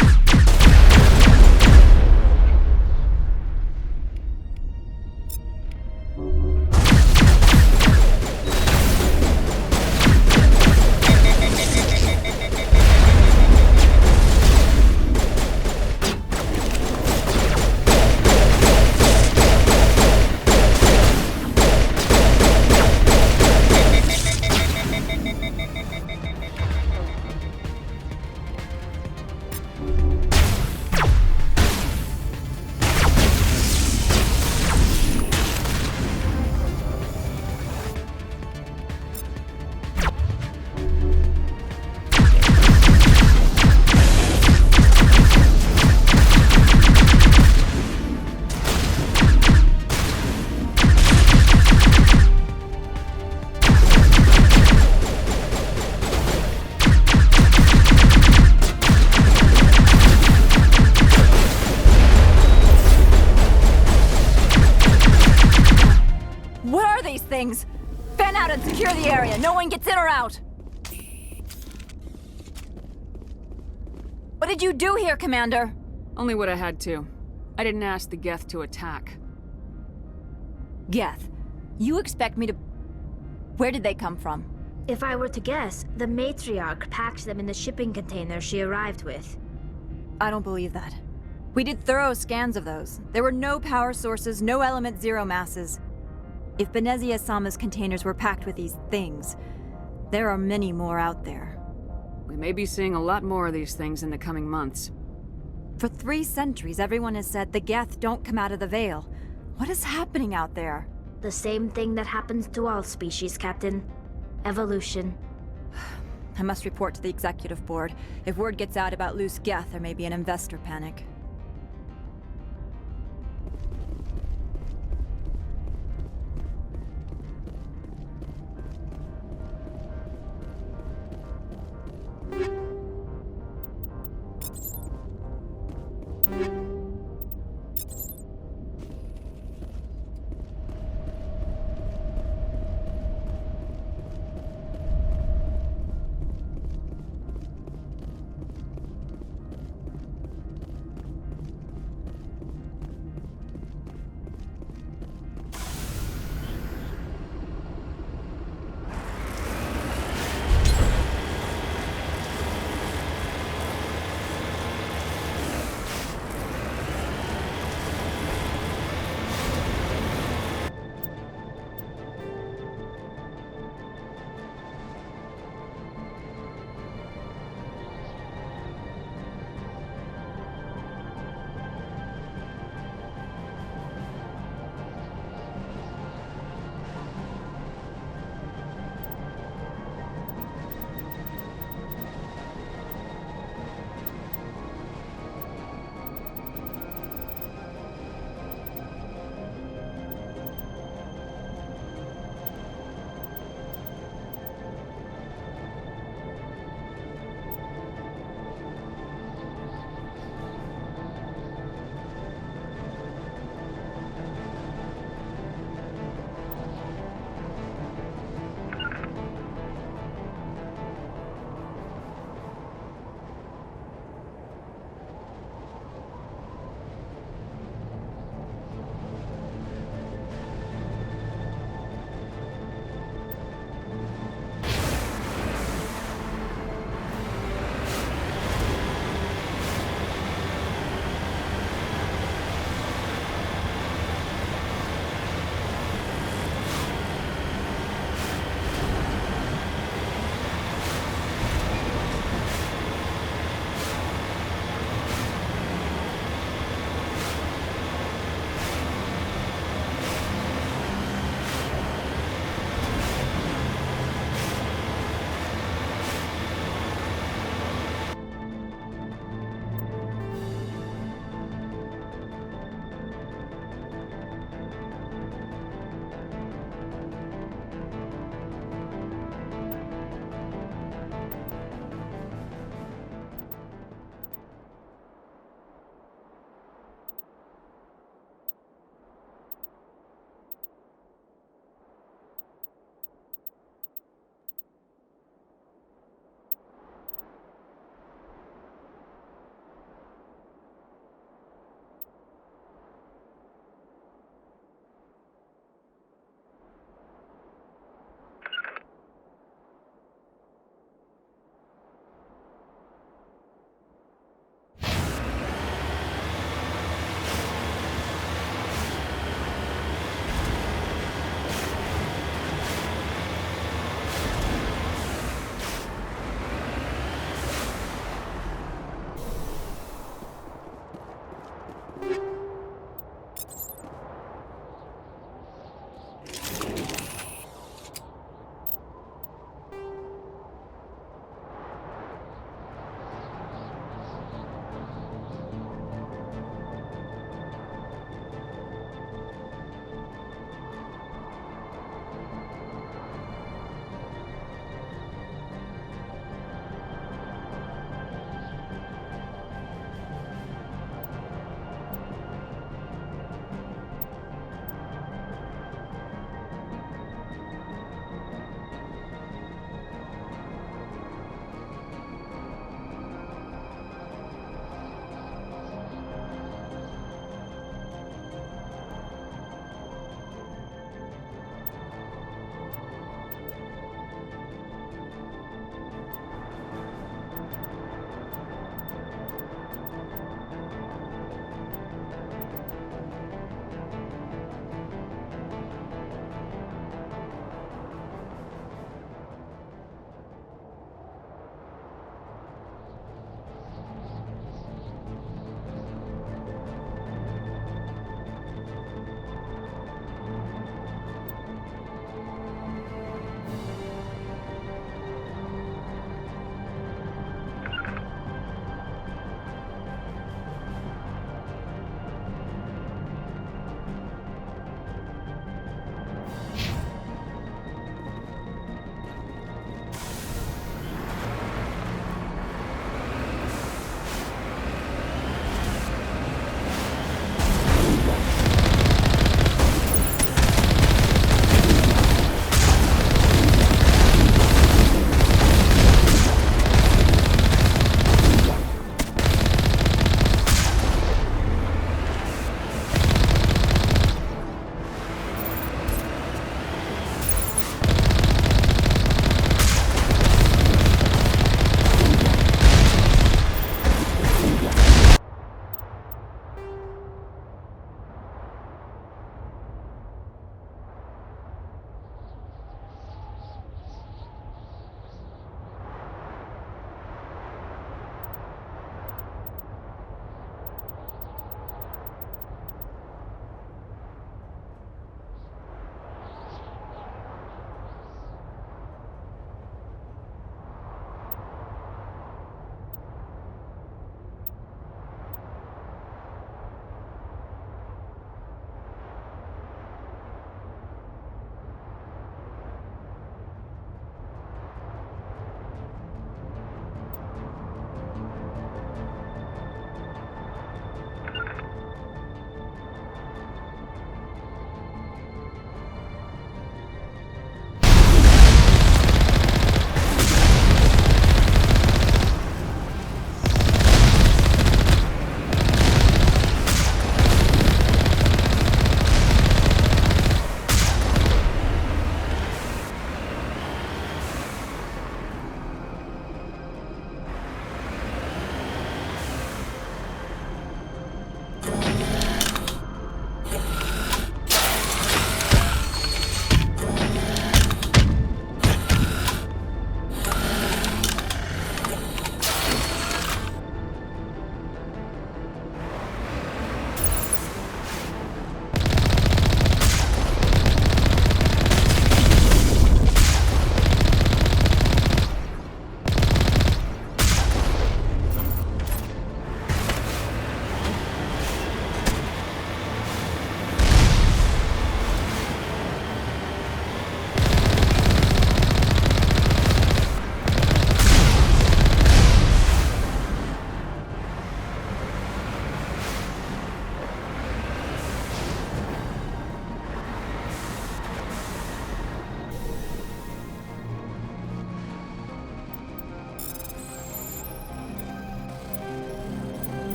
Things. Fan out and secure the area. No one gets in or out. What did you do here, Commander? Only what I had to. I didn't ask the Geth to attack. Geth? You expect me to... Where did they come from? If I were to guess, the matriarch packed them in the shipping container she arrived with. I don't believe that. We did thorough scans of those. There were no power sources, no element zero masses. If Benezia Sama's containers were packed with these things, there are many more out there. We may be seeing a lot more of these things in the coming months. For 3 centuries, everyone has said the Geth don't come out of the Veil. What is happening out there? The same thing that happens to all species, Captain. Evolution. I must report to the Executive Board. If word gets out about loose Geth, there may be an investor panic.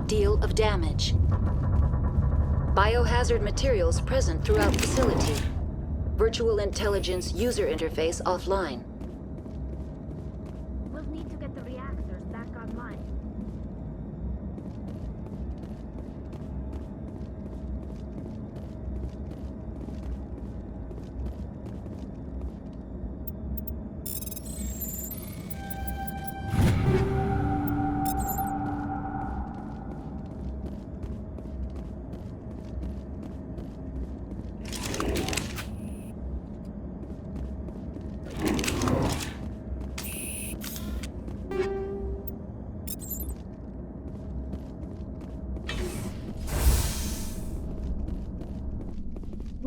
great deal of damage. Biohazard materials present throughout facility. Virtual intelligence user interface offline. We'll need to get the reactors back online.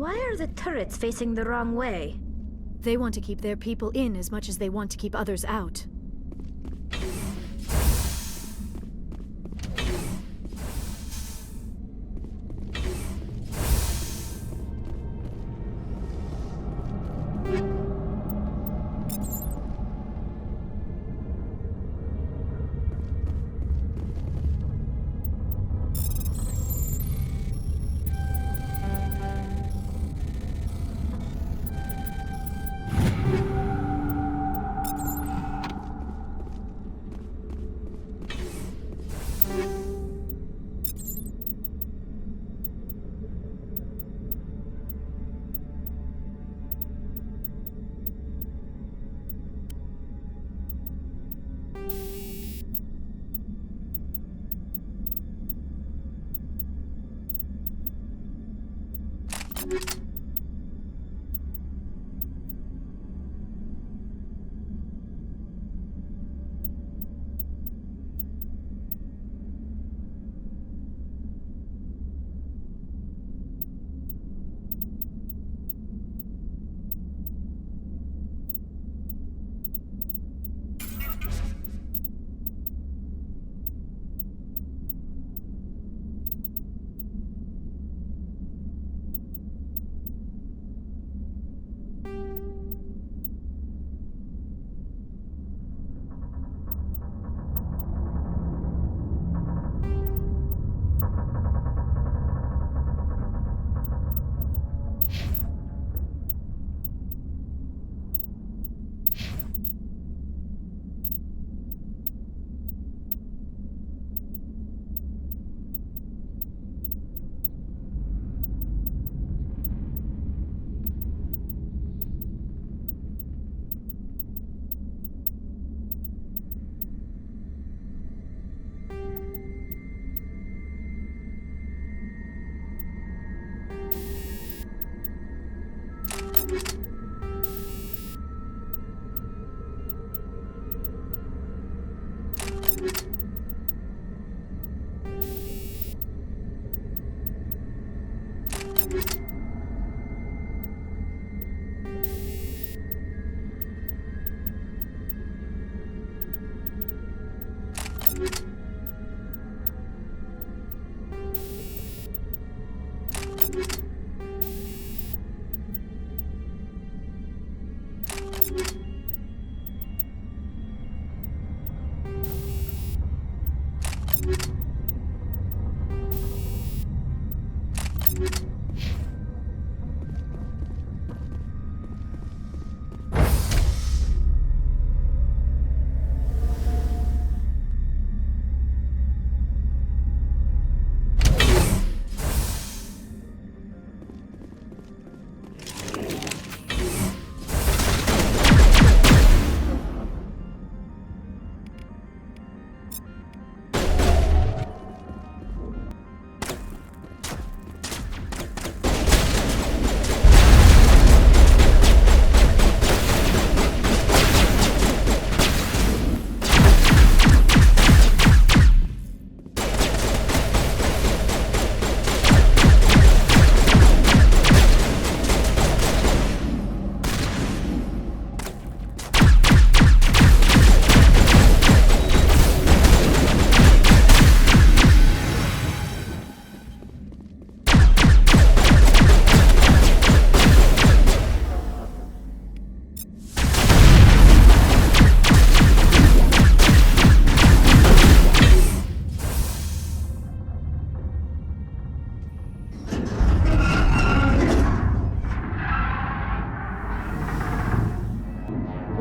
Why are the turrets facing the wrong way? They want to keep their people in as much as they want to keep others out.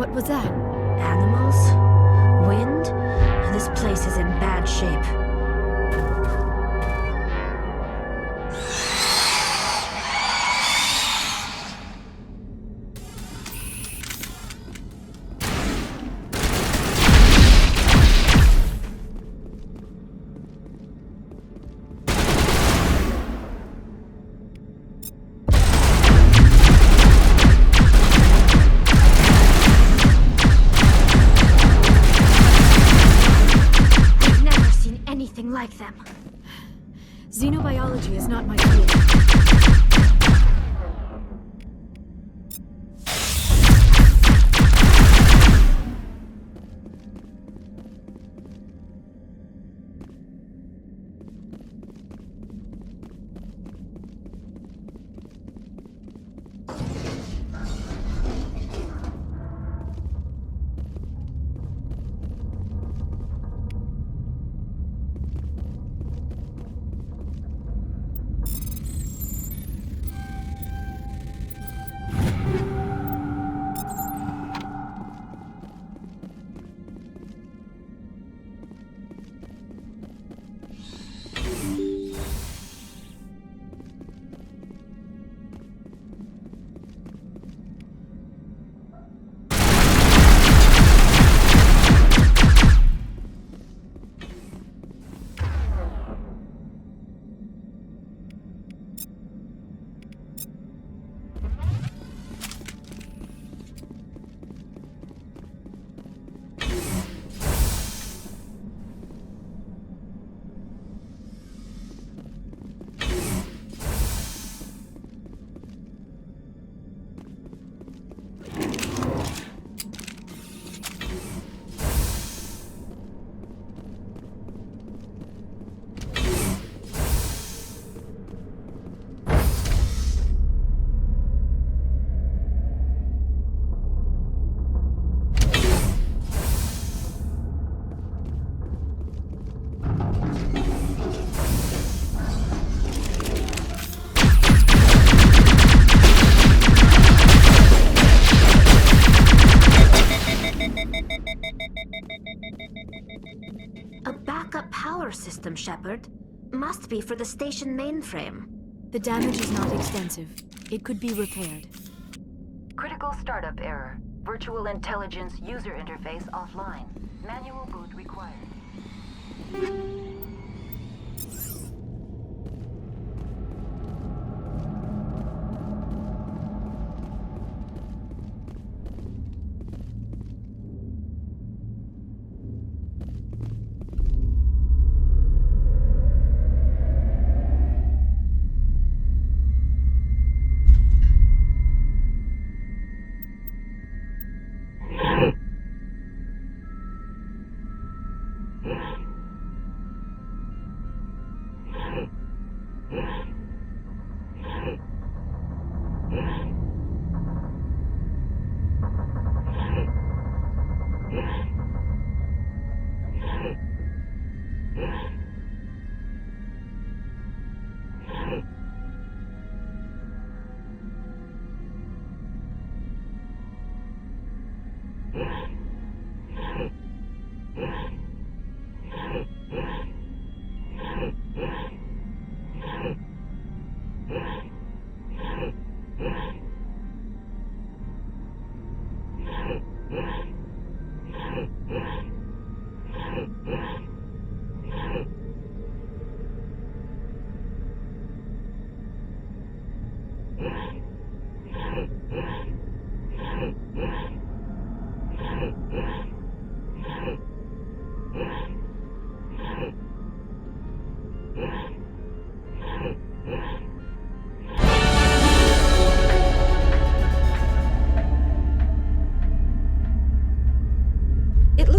What was that? Animals? Wind? This place is in bad shape. Like them. Xenobiology is not my field. A backup power system, Shepard. Must be for the station mainframe. The damage is not extensive. It could be repaired. Critical startup error. Virtual intelligence user interface offline. Manual boot required.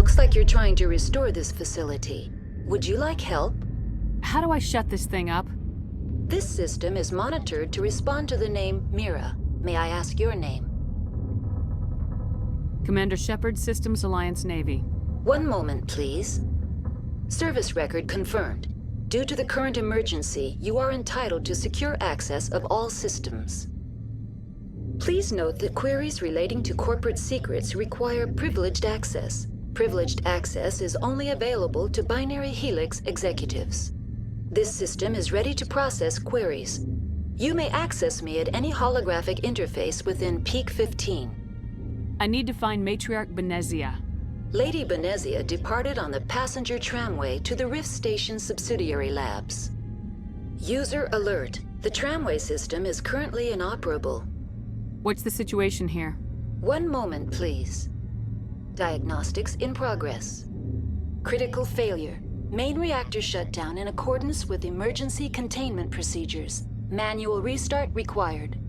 Looks like you're trying to restore this facility. Would you like help? How do I shut this thing up? This system is monitored to respond to the name Mira. May I ask your name? Commander Shepard, Systems Alliance Navy. One moment, please. Service record confirmed. Due to the current emergency, you are entitled to secure access of all systems. Please note that queries relating to corporate secrets require privileged access. Privileged access is only available to Binary Helix executives. This system is ready to process queries. You may access me at any holographic interface within Peak 15. I need to find Matriarch Benezia. Lady Benezia departed on the passenger tramway to the Rift Station subsidiary labs. User alert. The tramway system is currently inoperable. What's the situation here? One moment, please. Diagnostics in progress. Critical failure. Main reactor shut down in accordance with emergency containment procedures. Manual restart required.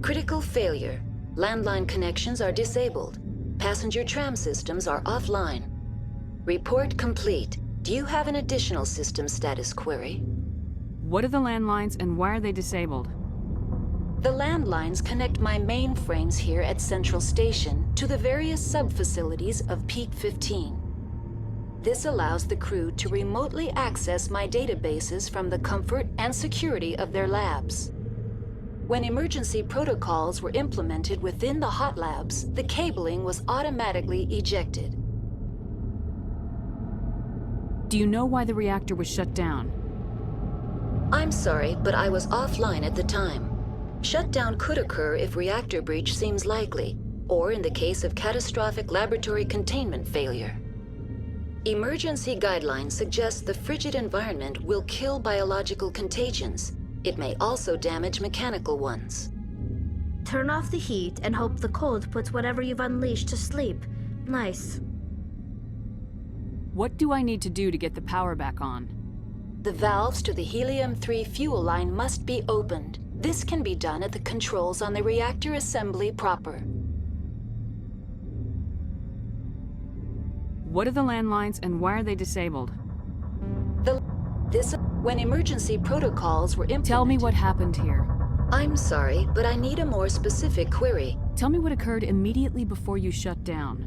Critical failure. Landline connections are disabled. Passenger tram systems are offline. Report complete. Do you have an additional system status query? What are the landlines and why are they disabled? The landlines connect my mainframes here at Central Station to the various sub-facilities of Peak 15. This allows the crew to remotely access my databases from the comfort and security of their labs. When emergency protocols were implemented within the hot labs, the cabling was automatically ejected. Do you know why the reactor was shut down? I'm sorry, but I was offline at the time. Shutdown could occur if reactor breach seems likely, or in the case of catastrophic laboratory containment failure. Emergency guidelines suggest the frigid environment will kill biological contagions. It may also damage mechanical ones. Turn off the heat and hope the cold puts whatever you've unleashed to sleep. Nice. What do I need to do to get the power back on? The valves to the helium-3 fuel line must be opened. This can be done at the controls on the reactor assembly proper. What are the landlines and why are they disabled? When emergency protocols were implemented... Tell me what happened here. I'm sorry, but I need a more specific query. Tell me what occurred immediately before you shut down.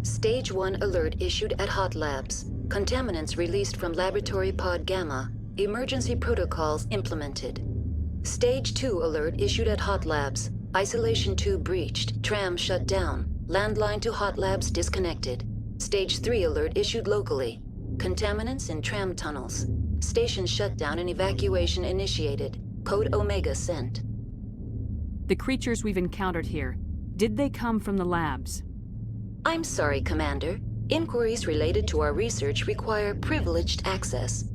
Stage 1 alert issued at Hot Labs. Contaminants released from Laboratory Pod Gamma. Emergency protocols implemented. Stage 2 alert issued at Hot Labs. Isolation tube breached. Tram shut down. Landline to Hot Labs disconnected. Stage 3 alert issued locally. Contaminants in tram tunnels. Station shutdown and evacuation initiated. Code Omega sent. The creatures we've encountered here, did they come from the labs? I'm sorry, Commander. Inquiries related to our research require privileged access.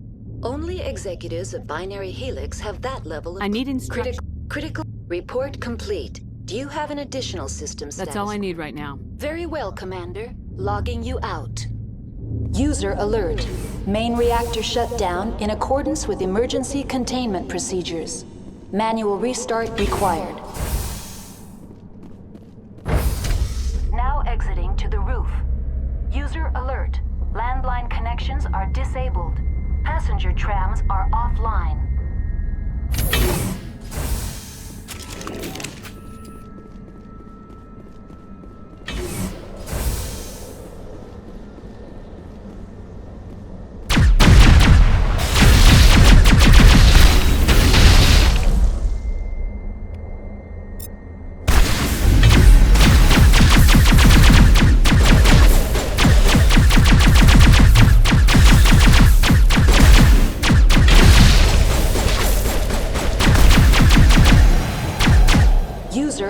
Only executives of Binary Helix have that level of... I need instructions. Critical... Report complete. Do you have an additional system status? That's all I need right now. Very well, Commander. Logging you out. User alert. Main reactor shut down in accordance with emergency containment procedures. Manual restart required. Now exiting to the roof. User alert. Landline connections are disabled. Passenger trams are offline.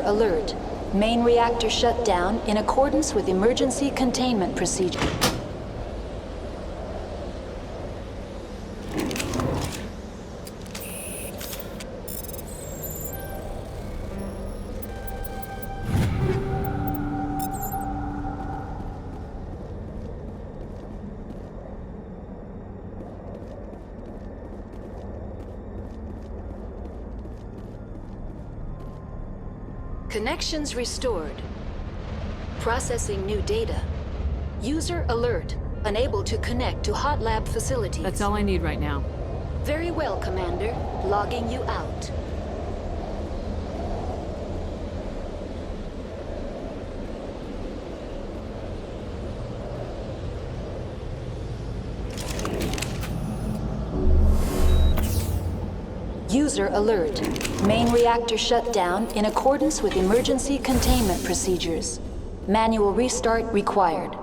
Alert. Main reactor shut down in accordance with emergency containment procedure. Connections restored. Processing new data. User alert. Unable to connect to Hot Lab facilities. That's all I need right now. Very well, Commander. Logging you out. User alert. Main reactor shut down in accordance with emergency containment procedures. Manual restart required.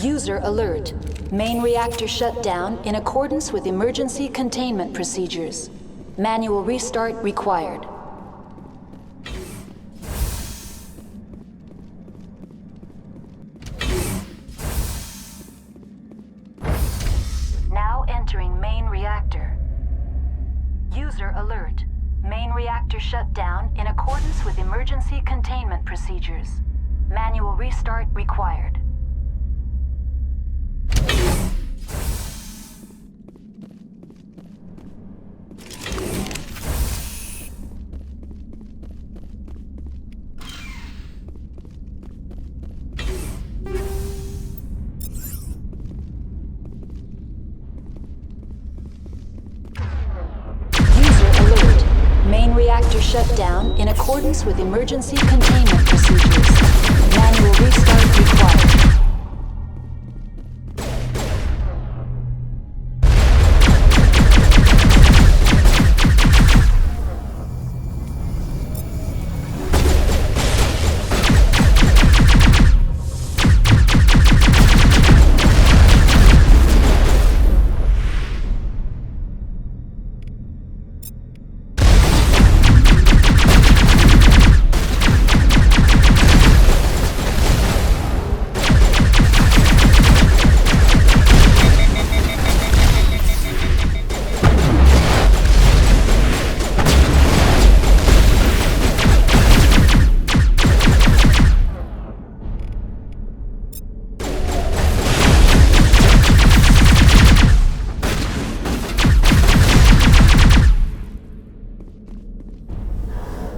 User alert. Main reactor shut down in accordance with emergency containment procedures. Manual restart required. Now entering main reactor. User alert. Main reactor shut down in accordance with emergency containment procedures. Manual restart required. Main reactor shut down in accordance with emergency containment procedures. Manual restart required.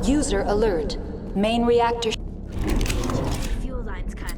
User alert. Main reactor. Fuel lines cut.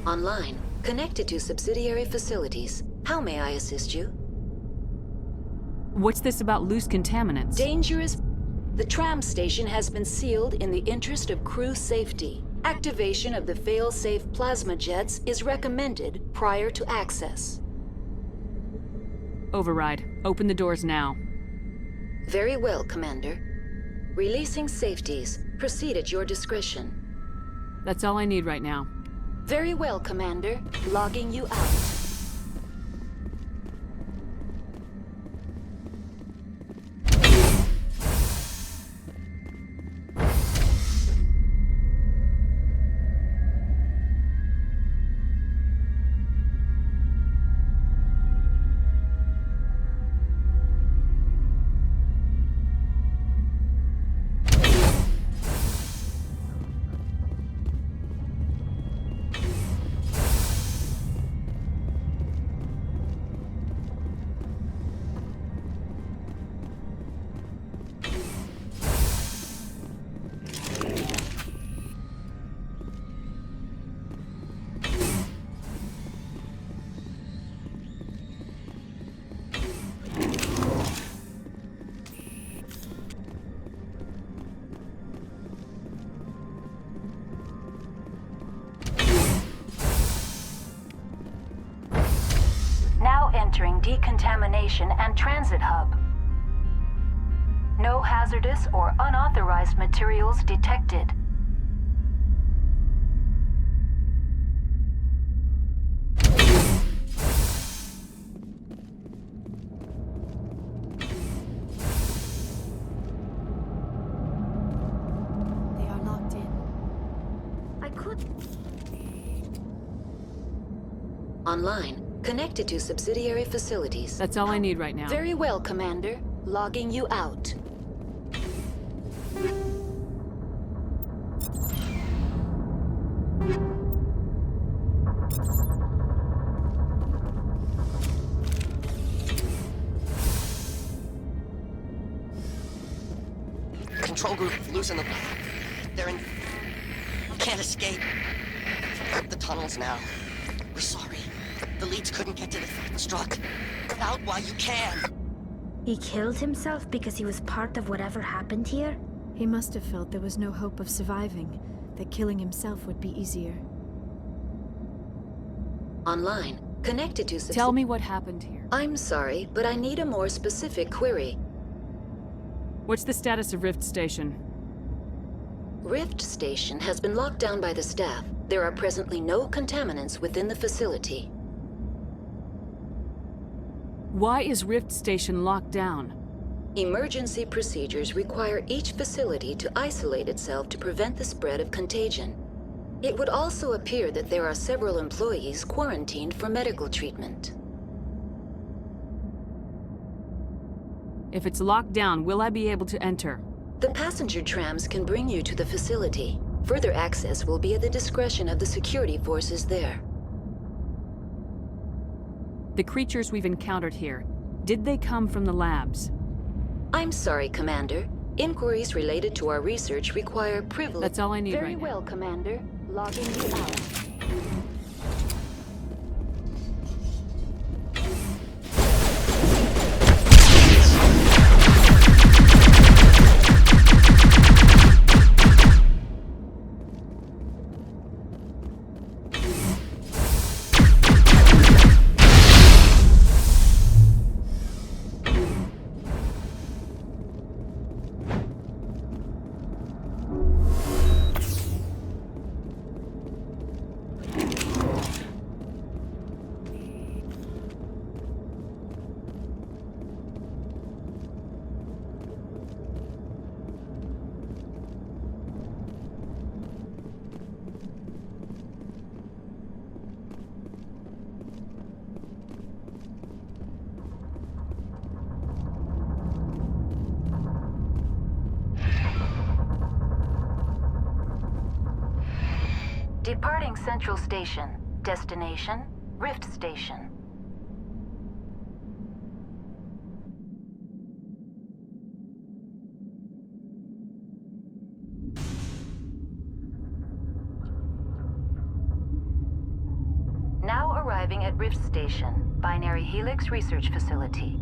Online, connected to subsidiary facilities. How may I assist you? What's this about loose contaminants? Dangerous. The tram station has been sealed in the interest of crew safety. Activation of the fail-safe plasma jets is recommended prior to access. Override. Open the doors now. Very well, Commander. Releasing safeties. Proceed at your discretion. That's all I need right now. Very well, Commander. Logging you out. Now entering decontamination and transit hub. No hazardous or unauthorized materials detected. They are locked in. I could... Online. Connected to subsidiary facilities. That's all I need right now. Very well, Commander. Logging you out. Control group, loosen them. They're in... Can't escape. The tunnels now. We're sorry. The leads couldn't get to the struck. Get out while you can. He killed himself because he was part of whatever happened here? He must have felt there was no hope of surviving, that killing himself would be easier. Online. Connected to Tell me what happened here. I'm sorry, but I need a more specific query. What's the status of Rift Station? Rift Station has been locked down by the staff. There are presently no contaminants within the facility. Why is Rift Station locked down? Emergency procedures require each facility to isolate itself to prevent the spread of contagion. It would also appear that there are several employees quarantined for medical treatment. If it's locked down, will I be able to enter? The passenger trams can bring you to the facility. Further access will be at the discretion of the security forces there. The creatures we've encountered here, did they come from the labs? I'm sorry, Commander. Inquiries related to our research require privilege. That's all I need Very right now. well, Commander. Logging you out. Departing Central Station. Destination, Rift Station. Now arriving at Rift Station, Binary Helix Research Facility.